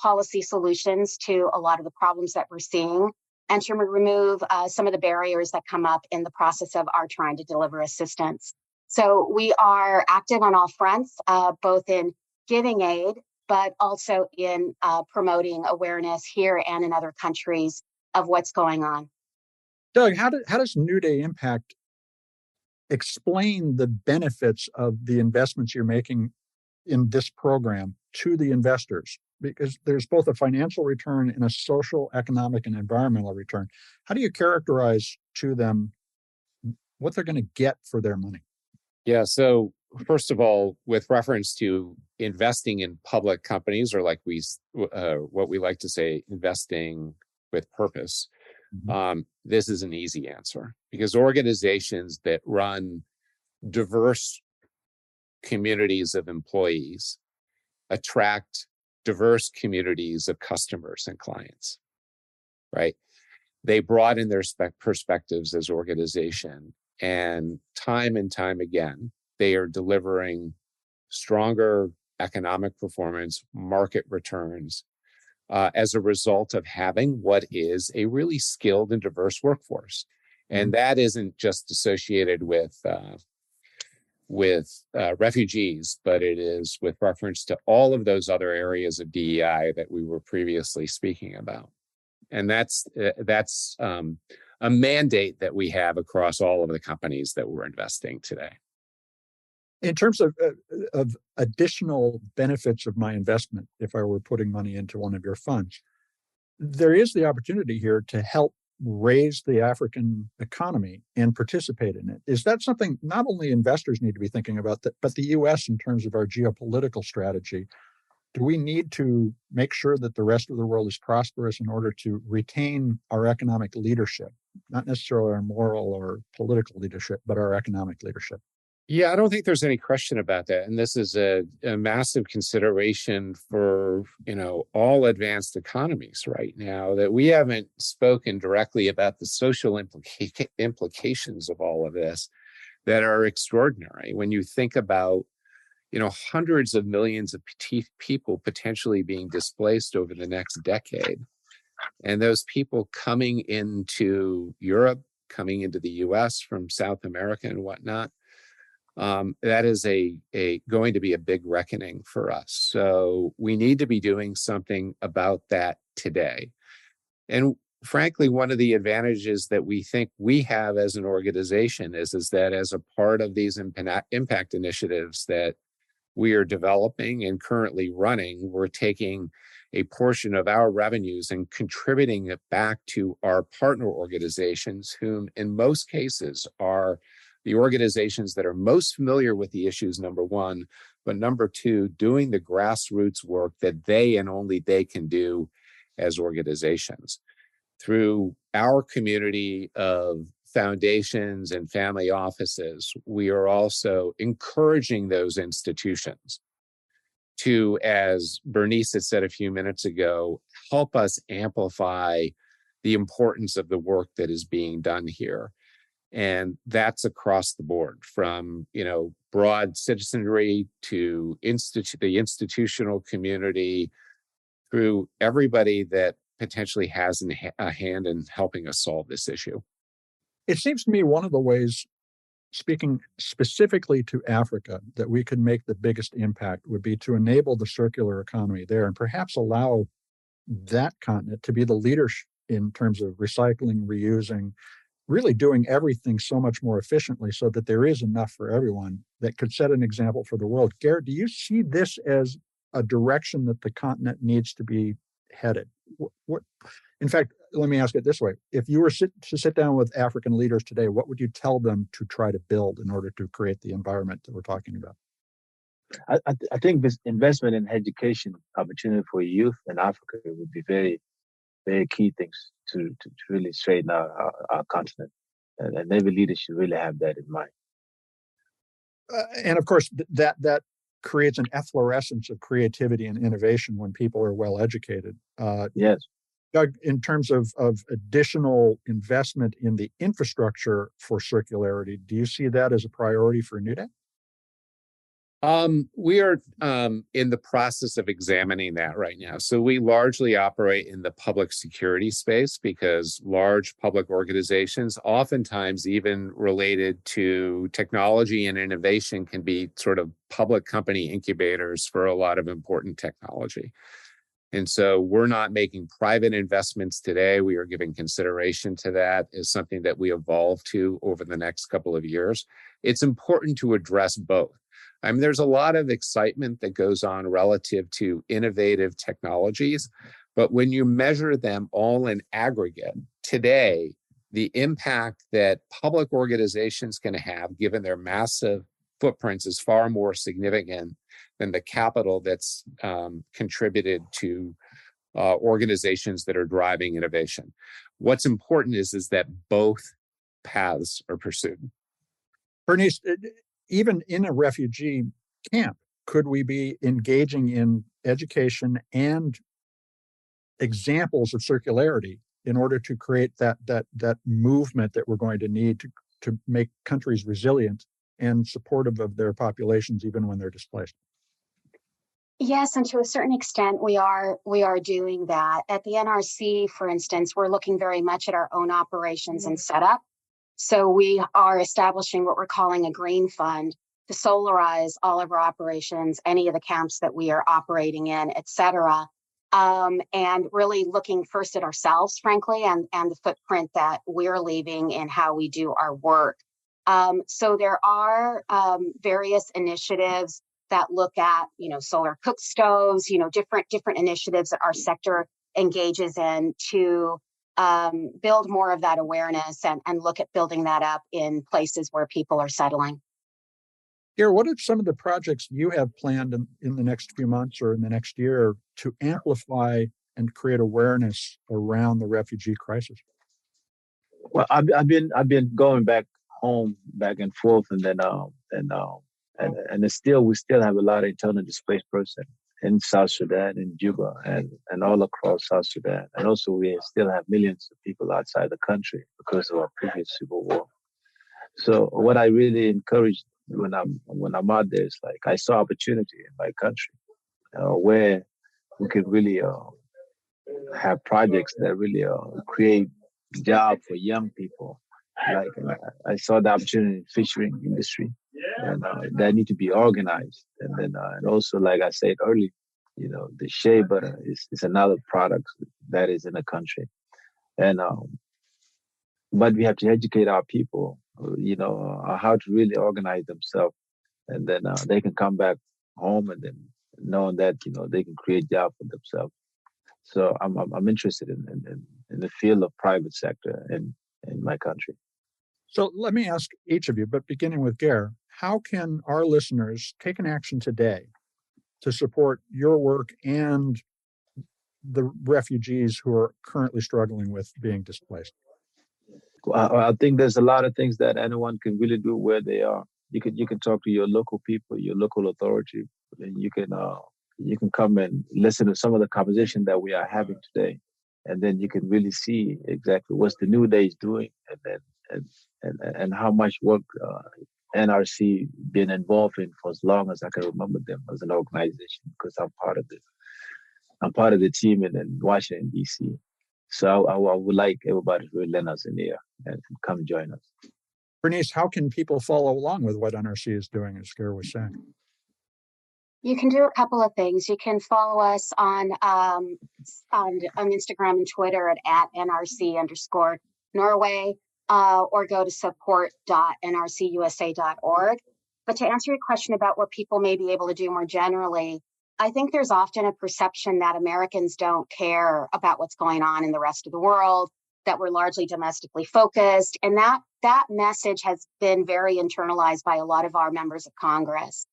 Speaker 4: policy solutions to a lot of the problems that we're seeing, and to remove some of the barriers that come up in the process of our trying to deliver assistance. So we are active on all fronts, both in giving aid, but also in promoting awareness here and in other countries of what's going on.
Speaker 1: Doug, how does New Day Impact explain the benefits of the investments you're making in this program to the investors? Because there's both a financial return and a social, economic, and environmental return. How do you characterize to them what they're going to get for their money?
Speaker 3: Yeah, so first of all, with reference to investing in public companies, or like what we like to say, investing with purpose, this is an easy answer, because organizations that run diverse communities of employees attract diverse communities of customers and clients, right? They broaden their perspectives as organization, and time again, they are delivering stronger economic performance, market returns, as a result of having what is a really skilled and diverse workforce. And that isn't just associated with refugees, but it is with reference to all of those other areas of DEI that we were previously speaking about. And that's a mandate that we have across all of the companies that we're investing today.
Speaker 1: In terms of additional benefits of my investment, if I were putting money into one of your funds, there is the opportunity here to help raise the African economy and participate in it. Is that something not only investors need to be thinking about, but the U.S. in terms of our geopolitical strategy? do we need to make sure that the rest of the world is prosperous in order to retain our economic leadership? Not necessarily our moral or political leadership, but our economic leadership.
Speaker 3: Yeah, I don't think there's any question about that. And this is a massive consideration for, all advanced economies right now, that we haven't spoken directly about the social implications of all of this that are extraordinary. When you think about, hundreds of millions of people potentially being displaced over the next decade, and those people coming into Europe, coming into the US from South America and whatnot, that is going to be a big reckoning for us. So we need to be doing something about that today. And frankly, one of the advantages that we think we have as an organization is that as a part of these impact initiatives that we are developing and currently running, we're taking a portion of our revenues and contributing it back to our partner organizations, whom in most cases are the organizations that are most familiar with the issues, number one, but number two, doing the grassroots work that they and only they can do as organizations. Through our community of foundations and family offices, we are also encouraging those institutions to, as Bernice had said a few minutes ago, help us amplify the importance of the work that is being done here. And that's across the board, from broad citizenry to the institutional community, through everybody that potentially has a hand in helping us solve this issue.
Speaker 1: It seems to me one of the ways, speaking specifically to Africa, that we could make the biggest impact would be to enable the circular economy there and perhaps allow that continent to be the leader in terms of recycling, reusing, really doing everything so much more efficiently so that there is enough for everyone that could set an example for the world. Ger, do you see this as a direction that the continent needs to be headed? In fact, let me ask it this way. If you were to sit down with African leaders today, what would you tell them to try to build in order to create the environment that we're talking about?
Speaker 2: I think this investment in education opportunity for youth in Africa would be very, very key things to really straighten our continent. And every leader should really have that in mind.
Speaker 1: And of course, that creates an efflorescence of creativity and innovation when people are well educated.
Speaker 2: Yes.
Speaker 1: Doug, in terms of additional investment in the infrastructure for circularity, do you see that as a priority for Newday?
Speaker 3: We are in the process of examining that right now. So we largely operate in the public security space because large public organizations, oftentimes even related to technology and innovation, can be sort of public company incubators for a lot of important technology. And so we're not making private investments today. We are giving consideration to that as something that we evolve to over the next couple of years. It's important to address both. I mean, there's a lot of excitement that goes on relative to innovative technologies, but when you measure them all in aggregate, today, the impact that public organizations can have, given their massive footprints, is far more significant than the capital that's contributed to organizations that are driving innovation. What's important is that both paths are pursued.
Speaker 1: Bernice, even in a refugee camp, could we be engaging in education and examples of circularity in order to create that movement that we're going to need to make countries resilient and supportive of their populations even when they're displaced?
Speaker 4: Yes, and to a certain extent, we are doing that. At the NRC, for instance, we're looking very much at our own operations and setup. So we are establishing what we're calling a green fund to solarize all of our operations, any of the camps that we are operating in, et cetera. And really looking first at ourselves, frankly, and the footprint that we're leaving in how we do our work. So there are various initiatives that look at, solar cook stoves, different initiatives that our sector engages in to build more of that awareness and look at building that up in places where people are settling.
Speaker 1: Ger, what are some of the projects you have planned in the next few months or in the next year to amplify and create awareness around the refugee crisis?
Speaker 2: Well, I've been going back home, back and forth, and it's still, we still have a lot of internally displaced persons in South Sudan, in Juba, and all across South Sudan, and also we still have millions of people outside the country because of our previous civil war. So what I really encourage when I'm out there is like I saw opportunity in my country where we could really have projects that really create jobs for young people. Like I saw the opportunity in the fishing industry, and that need to be organized. And then and also, like I said earlier, the shea butter is another product that is in the country, and but we have to educate our people, how to really organize themselves, and then they can come back home and then knowing that they can create jobs for themselves. So I'm interested in the field of private sector in my country.
Speaker 1: So let me ask each of you, but beginning with Ger, how can our listeners take an action today to support your work and the refugees who are currently struggling with being displaced?
Speaker 2: I think there's a lot of things that anyone can really do where they are. You can talk to your local people, your local authority, and you can come and listen to some of the conversation that we are having today, and then you can really see exactly what's the New Day is doing, and how much work NRC been involved in for as long as I can remember them as an organization, because I'm part of the team in Washington D.C. So I would like everybody to really lend us an ear and come join us.
Speaker 1: Bernice, how can people follow along with what NRC is doing, as Ger was saying?
Speaker 4: You can do a couple of things. You can follow us on Instagram and Twitter at NRC_Norway, or go to support.nrcusa.org. But to answer your question about what people may be able to do more generally, I think there's often a perception that Americans don't care about what's going on in the rest of the world, that we're largely domestically focused. And that message has been very internalized by a lot of our members of Congress.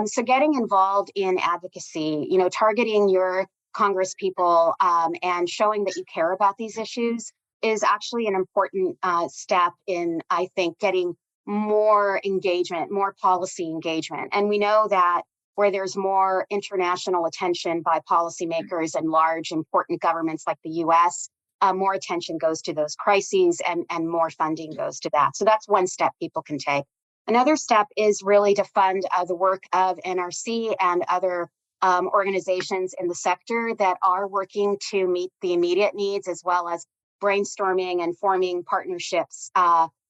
Speaker 4: So getting involved in advocacy, targeting your Congress people and showing that you care about these issues is actually an important step in, I think, getting more engagement, more policy engagement. And we know that where there's more international attention by policymakers and large, important governments like the US, more attention goes to those crises and more funding goes to that. So that's one step people can take. Another step is really to fund the work of NRC and other organizations in the sector that are working to meet the immediate needs, as well as brainstorming and forming partnerships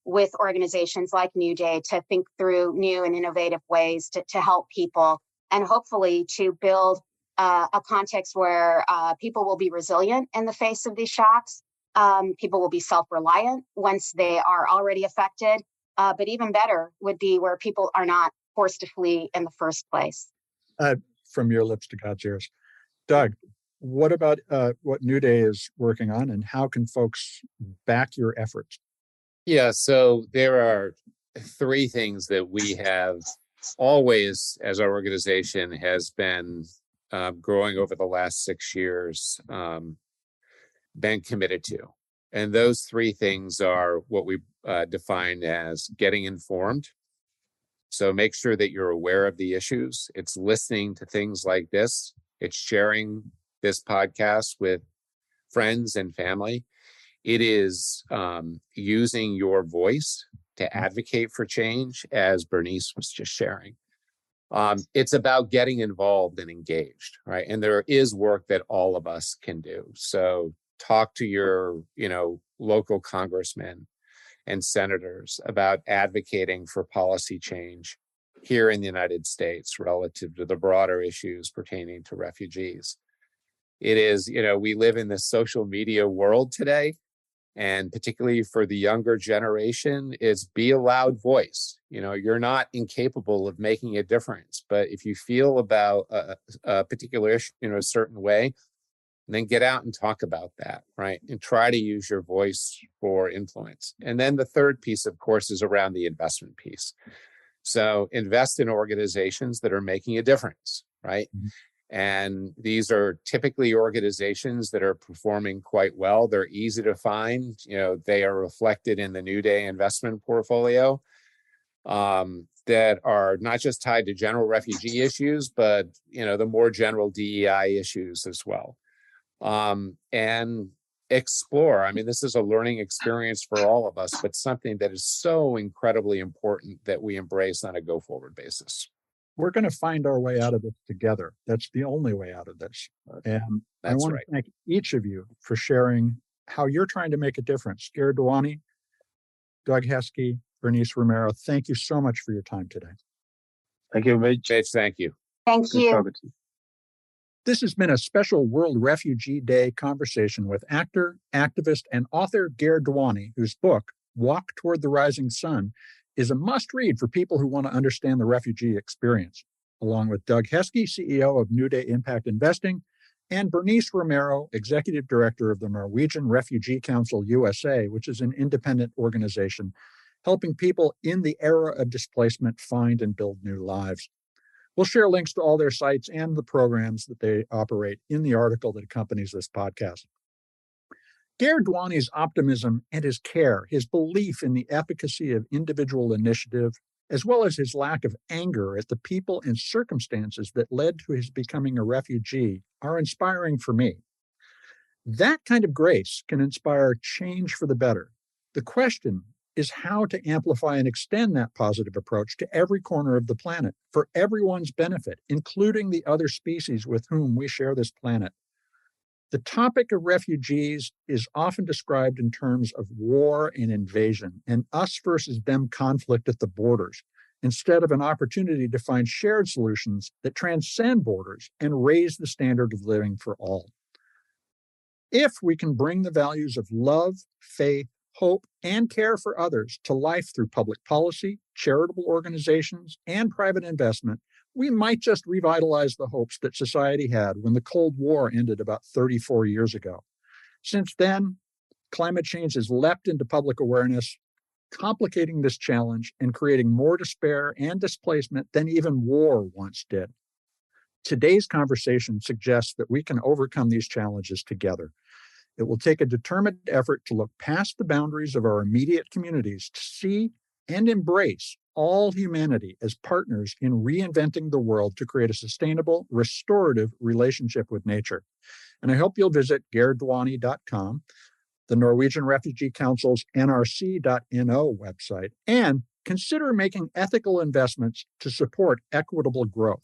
Speaker 4: with organizations like New Day to think through new and innovative ways to help people, and hopefully to build a context where people will be resilient in the face of these shocks. People will be self-reliant once they are already affected. But even better would be where people are not forced to flee in the first place.
Speaker 1: From your lips to God's ears. Doug, what about what New Day is working on, and how can folks back your efforts?
Speaker 3: Yeah, so there are three things that we have always, as our organization has been growing over the last 6 years, been committed to. And those three things are what we define as getting informed. So make sure that you're aware of the issues. It's listening to things like this. It's sharing this podcast with friends and family. It is using your voice to advocate for change, as Bernice was just sharing. It's about getting involved and engaged, right? And there is work that all of us can do. So talk to your, local congressmen and senators about advocating for policy change here in the United States relative to the broader issues pertaining to refugees. It is, we live in this social media world today, and particularly for the younger generation, it's be a loud voice. You're not incapable of making a difference, but if you feel about a particular issue in a certain way, then get out and talk about that, right? And try to use your voice for influence. And then the third piece, of course, is around the investment piece. So invest in organizations that are making a difference, right? Mm-hmm. And these are typically organizations that are performing quite well. They're easy to find. They are reflected in the New Day investment portfolio, that are not just tied to general refugee issues, but the more general DEI issues as well. And explore. I mean, this is a learning experience for all of us, but something that is so incredibly important that we embrace on a go-forward basis.
Speaker 1: We're going to find our way out of this together. That's the only way out of this. And I want to thank each of you for sharing how you're trying to make a difference. Ger Duany, Doug Heske, Bernice Romero, thank you so much for your time today.
Speaker 2: Thank you, Mitch.
Speaker 3: Thank you.
Speaker 4: Thank you.
Speaker 1: This has been a special World Refugee Day conversation with actor, activist, and author Ger Duany, whose book, Walk Toward the Rising Sun, is a must-read for people who want to understand the refugee experience, along with Doug Heske, CEO of newday-impact-investing, and Bernice Romero, Executive Director of the Norwegian Refugee Council USA, which is an independent organization helping people in the era of displacement find and build new lives. We'll share links to all their sites and the programs that they operate in the article that accompanies this podcast. Ger Duany's optimism and his care, his belief in the efficacy of individual initiative, as well as his lack of anger at the people and circumstances that led to his becoming a refugee, are inspiring for me. That kind of grace can inspire change for the better. The question is how to amplify and extend that positive approach to every corner of the planet for everyone's benefit, including the other species with whom we share this planet. The topic of refugees is often described in terms of war and invasion and us versus them conflict at the borders, instead of an opportunity to find shared solutions that transcend borders and raise the standard of living for all. If we can bring the values of love, faith, hope, and care for others to life through public policy, charitable organizations, and private investment, we might just revitalize the hopes that society had when the Cold War ended about 34 years ago. Since then, climate change has leapt into public awareness, complicating this challenge and creating more despair and displacement than even war once did. Today's conversation suggests that we can overcome these challenges together. It will take a determined effort to look past the boundaries of our immediate communities to see and embrace all humanity as partners in reinventing the world to create a sustainable, restorative relationship with nature. And I hope you'll visit gerduany.com, the Norwegian Refugee Council's nrc.no website, and consider making ethical investments to support equitable growth.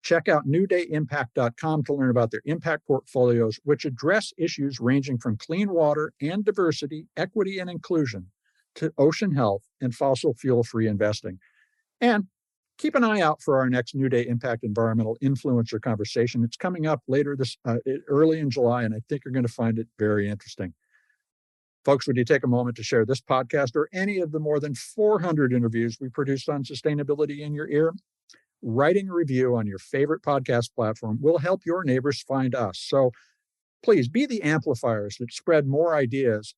Speaker 1: Check out newday-impact.com to learn about their impact portfolios, which address issues ranging from clean water and diversity, equity and inclusion, to ocean health and fossil fuel-free investing. And keep an eye out for our next New Day Impact Environmental Influencer conversation. It's coming up later early in July, and I think you're going to find it very interesting. Folks, would you take a moment to share this podcast or any of the more than 400 interviews we produced on sustainability in your ear? Writing a review on your favorite podcast platform will help your neighbors find us. So please be the amplifiers that spread more ideas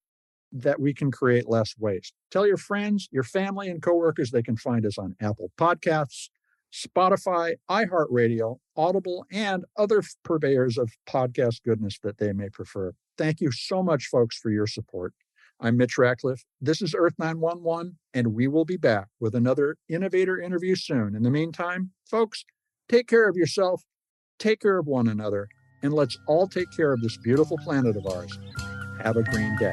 Speaker 1: that we can create less waste. Tell your friends, your family, and coworkers they can find us on Apple Podcasts, Spotify, I Heart Radio, Audible, and other purveyors of podcast goodness that they may prefer. Thank you so much, folks, for your support. I'm Mitch Ratcliffe. This is Earth911, and we will be back with another innovator interview soon. In the meantime, folks, take care of yourself, take care of one another, and let's all take care of this beautiful planet of ours. Have a green day.